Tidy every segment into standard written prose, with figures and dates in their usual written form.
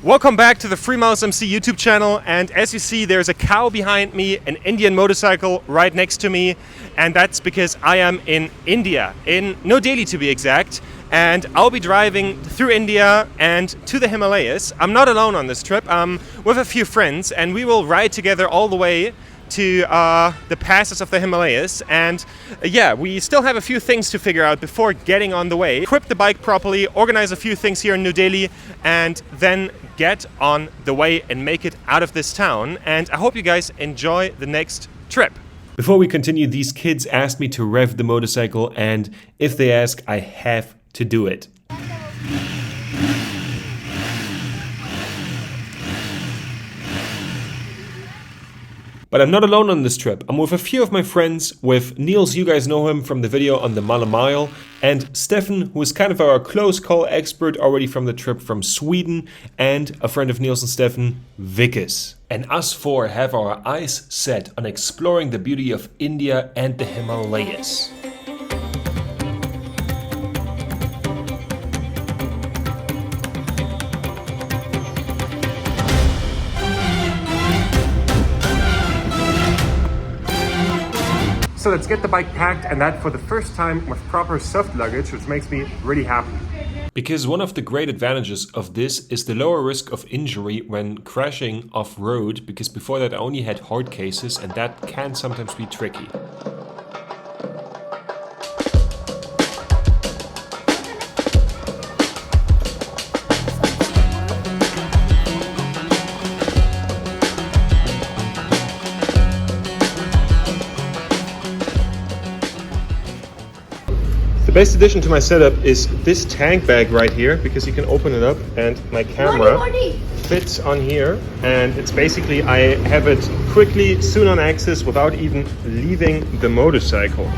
Welcome back to the Free Miles MC YouTube channel, and as you see there's a cow behind me, an Indian motorcycle right next to me, and that's because I am in India, in New Delhi to be exact, and I'll be driving through India and to the Himalayas. I'm not alone on this trip, I'm with a few friends and we will ride together all the way to the passes of the Himalayas, and yeah, we still have a few things to figure out before getting on the way. Equip the bike properly, organize a few things here in New Delhi, and then get on the way and make it out of this town. And I hope you guys enjoy the next trip. Before we continue, these kids asked me to rev the motorcycle, and if they ask, I have to do it. But I'm not alone on this trip. I'm with a few of my friends, with Niels, you guys know him from the video on the Mile, and Stefan, who is kind of our close call expert already from the trip from Sweden, and a friend of Niels and Stefan, Vickers. And us four have our eyes set on exploring the beauty of India and the Himalayas. So let's get the bike packed, and that for the first time with proper soft luggage, which makes me really happy. Because one of the great advantages of this is the lower risk of injury when crashing off-road, because before that I only had hard cases, and that can sometimes be tricky. The best addition to my setup is this tank bag right here, because you can open it up and my camera fits on here, and it's basically, I have it quickly, soon on access without even leaving the motorcycle.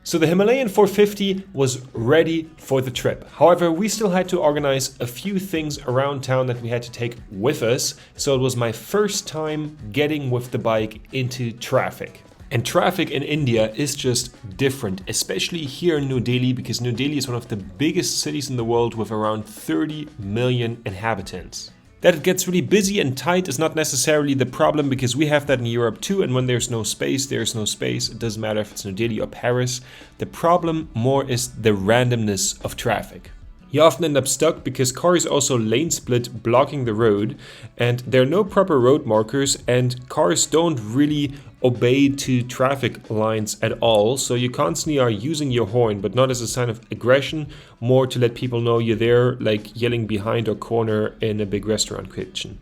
So the Himalayan 450 was ready for the trip. However, we still had to organize a few things around town that we had to take with us. So it was my first time getting with the bike into traffic. And traffic in India is just different, especially here in New Delhi, because New Delhi is one of the biggest cities in the world with around 30 million inhabitants. That it gets really busy and tight is not necessarily the problem, because we have that in Europe too, and when there's no space, there's no space. It doesn't matter if it's New Delhi or Paris. The problem more is the randomness of traffic. You often end up stuck because cars also lane split, blocking the road, and there are no proper road markers, and cars don't really obey to traffic lines at all, so you constantly are using your horn, but not as a sign of aggression, more to let people know you're there, like yelling behind a corner in a big restaurant kitchen.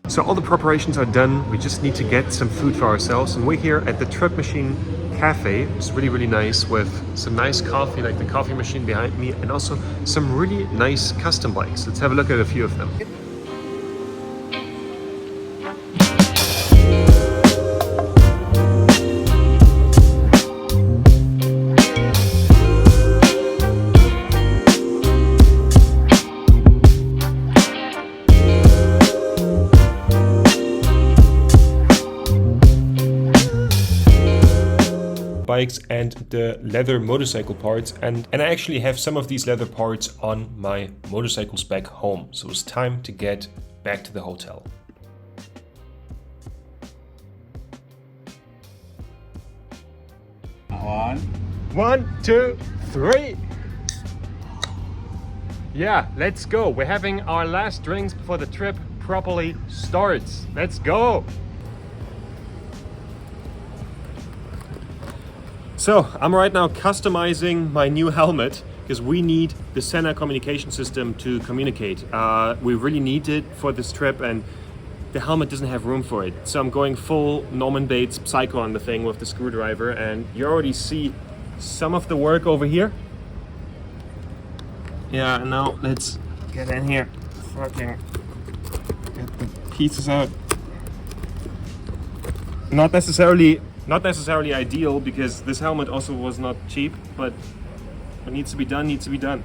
So all the preparations are done, we just need to get some food for ourselves, and we're here at the Trip Machine Café. It's really, really nice, with some nice coffee, like the coffee machine behind me, and also some really nice custom bikes. Let's have a look at a few of them. bikes and the leather motorcycle parts, and I actually have some of these leather parts on my motorcycles back home, so it's time to get back to the hotel. 1, 2, 3. Yeah, let's go. We're having our last drinks before the trip properly starts. Let's go. So I'm right now customizing my new helmet because we need the Senna communication system to communicate. We really need it for this trip and the helmet doesn't have room for it. So I'm going full Norman Bates Psycho on the thing with the screwdriver, and you already see some of the work over here. Yeah, and now let's get in here. Fucking get the pieces out. Not necessarily ideal because this helmet also was not cheap, but what needs to be done needs to be done.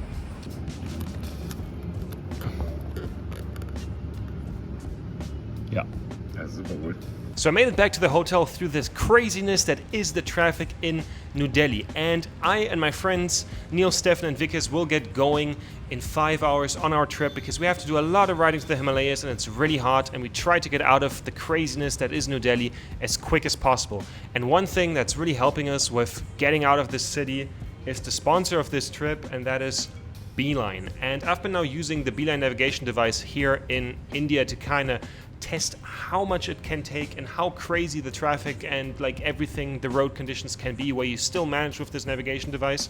Yeah, that's super good. So I made it back to the hotel through this craziness that is the traffic in New Delhi, and I and my friends Neil, Stefan and Vikas will get going in 5 hours on our trip because we have to do a lot of riding to the Himalayas and it's really hot, and we try to get out of the craziness that is New Delhi as quick as possible. And one thing that's really helping us with getting out of this city is the sponsor of this trip, and that is Beeline. And I've been now using the Beeline navigation device here in India to kind of test how much it can take and how crazy the traffic and like everything, the road conditions can be where you still manage with this navigation device.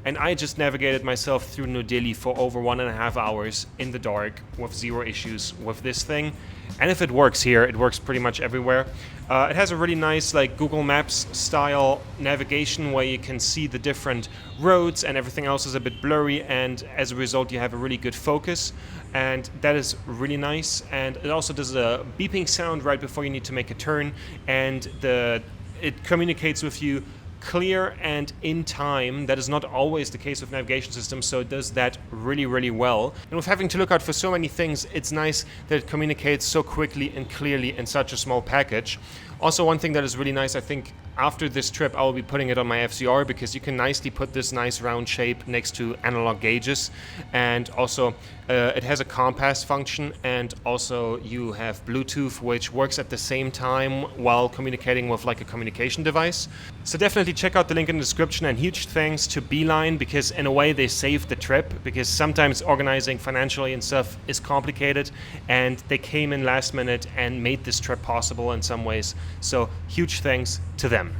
And I just navigated myself through New Delhi for over 1.5 hours in the dark with zero issues with this thing. And if it works here, it works pretty much everywhere. It has a really nice like Google Maps style navigation where you can see the different roads and everything else is a bit blurry, and as a result you have a really good focus, and that is really nice. And it also does a beeping sound right before you need to make a turn, and it communicates with you clear and in time. That is not always the case with navigation systems, so it does that really, really well. And with having to look out for so many things, it's nice that it communicates so quickly and clearly in such a small package. Also, one thing that is really nice, I think after this trip I will be putting it on my FCR because you can nicely put this nice round shape next to analog gauges, and also it has a compass function, and also you have Bluetooth which works at the same time while communicating with like a communication device. So definitely check out the link in the description, and huge thanks to Beeline because in a way they saved the trip, because sometimes organizing financially and stuff is complicated, and they came in last minute and made this trip possible in some ways. So huge thanks to them.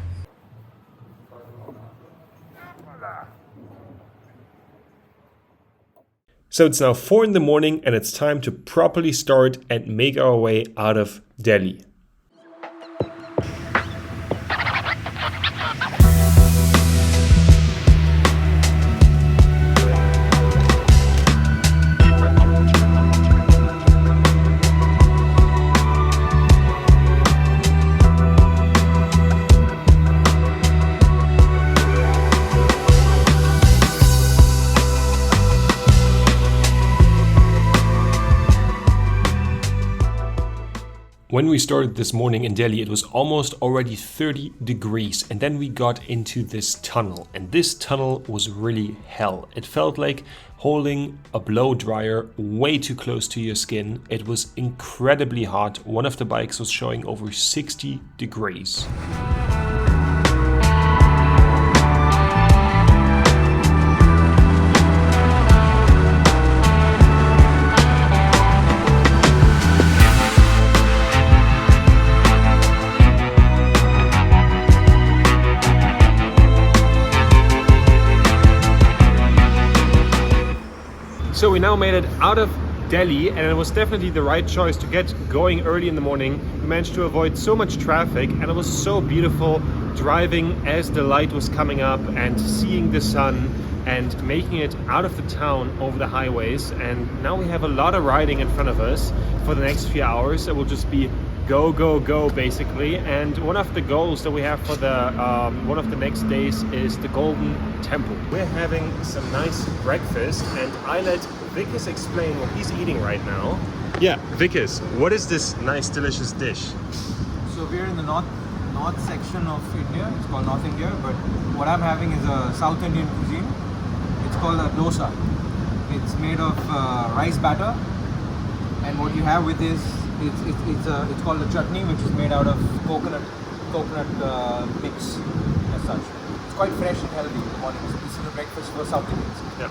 So it's now 4 in the morning and it's time to properly start and make our way out of Delhi. When we started this morning in Delhi, it was almost already 30 degrees, and then we got into this tunnel, and this tunnel was really hell. It felt like holding a blow dryer way too close to your skin. It was incredibly hot. One of the bikes was showing over 60 degrees. So we now made it out of Delhi, and it was definitely the right choice to get going early in the morning. We managed to avoid so much traffic, and it was so beautiful driving as the light was coming up and seeing the sun and making it out of the town over the highways. And now we have a lot of riding in front of us for the next few hours. It will just be go, go, go basically. And one of the goals that we have for the one of the next days is the Golden Temple. We're having some nice breakfast, and I let Vikas explain what he's eating right now. Yeah, Vikas, what is this nice delicious dish? So we're in the north section of India. It's called North India, but what I'm having is a South Indian cuisine. It's called a dosa. It's made of rice batter, and what you have with this, it's called a chutney, which is made out of coconut mix as such. It's quite fresh and healthy in the morning. So this is the breakfast for South Indians. Yeah.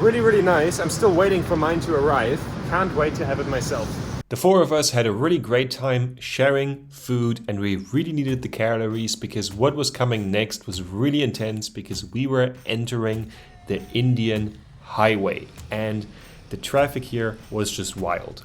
Really, really nice. I'm still waiting for mine to arrive. Can't wait to have it myself. The four of us had a really great time sharing food, and we really needed the calories because what was coming next was really intense because we were entering the Indian highway and the traffic here was just wild.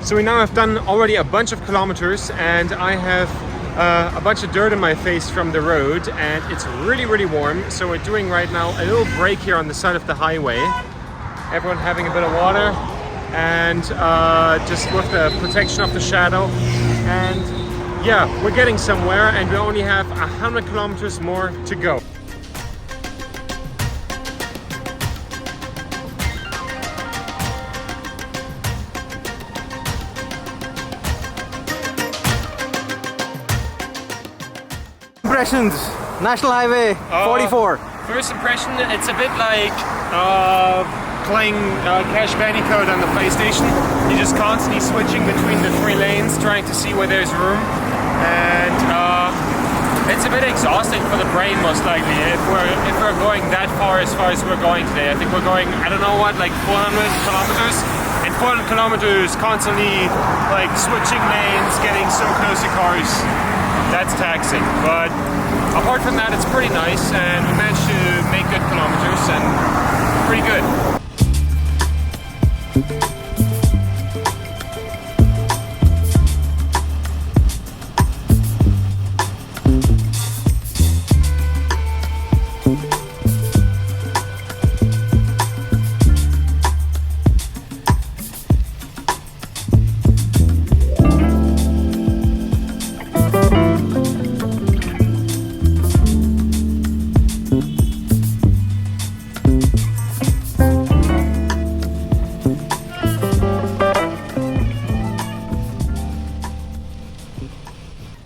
So we now have done already a bunch of kilometers and I have a bunch of dirt on my face from the road and it's really, really warm. So we're doing right now a little break here on the side of the highway. Everyone having a bit of water and just with the protection of the shadow. And yeah, we're getting somewhere and we only have 100 kilometers more to go. Impressions, National Highway 44. First impression, it's a bit like playing Crash Bandicoot on the PlayStation. You're just constantly switching between the three lanes, trying to see where there's room. And it's a bit exhausting for the brain, most likely, if we're going that far as we're going today. I think we're going, I don't know what, like 400 kilometers? And 400 kilometers constantly like switching lanes, getting so close to cars. That's taxing, but apart from that, it's pretty nice, and we managed to make good kilometers and pretty good.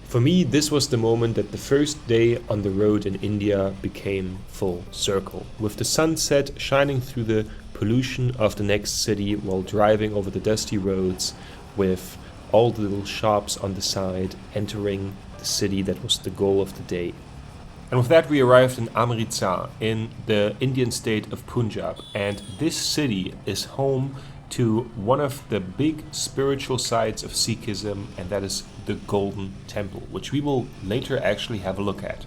For me, this was the moment that the first day on the road in India became full circle, with the sunset shining through the pollution of the next city while driving over the dusty roads, with all the little shops on the side entering the city that was the goal of the day. And with that we arrived in Amritsar in the Indian state of Punjab, and this city is home to one of the big spiritual sides of Sikhism, and that is the Golden Temple, which we will later actually have a look at.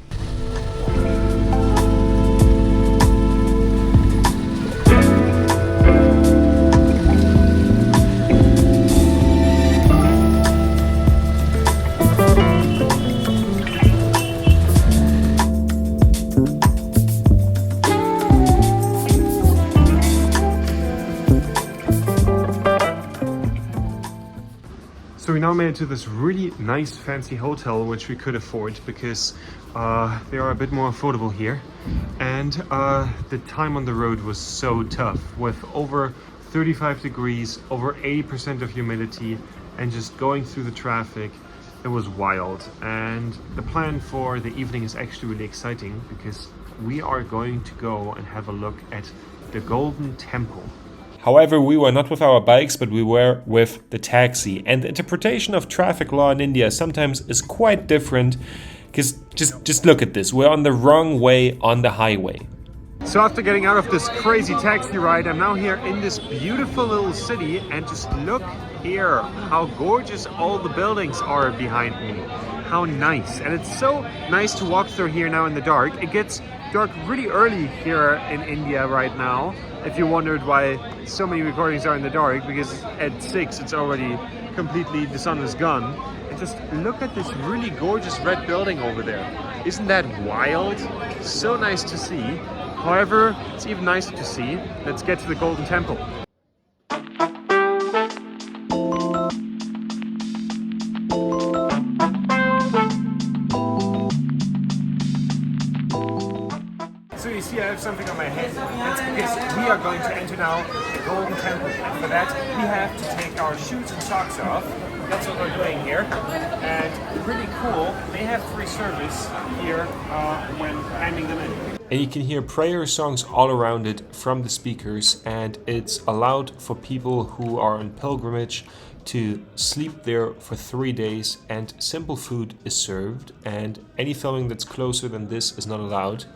So we now made it to this really nice fancy hotel which we could afford because they are a bit more affordable here, and the time on the road was so tough with over 35 degrees, over 80% of humidity, and just going through the traffic. It was wild, and the plan for the evening is actually really exciting because we are going to go and have a look at the Golden Temple. However, we were not with our bikes, but we were with the taxi. And the interpretation of traffic law in India sometimes is quite different, because just look at this. We're on the wrong way on the highway. So after getting out of this crazy taxi ride, I'm now here in this beautiful little city, and just look here how gorgeous all the buildings are behind me. How nice. And it's so nice to walk through here now in the dark. It gets dark really early here in India right now. If you wondered why so many recordings are in the dark, because at 6 it's already completely, the sun is gone. And just look at this really gorgeous red building over there. Isn't that wild? So nice to see. However, it's even nicer to see. Let's get to the Golden Temple. have something on my head. That's because we are going to enter now the Golden Temple. And for that, we have to take our shoes and socks off. That's what we're doing here. And pretty cool, they have free service here when handing them in. And you can hear prayer songs all around it from the speakers, and it's allowed for people who are on pilgrimage to sleep there for 3 days, and simple food is served, and any filming that's closer than this is not allowed.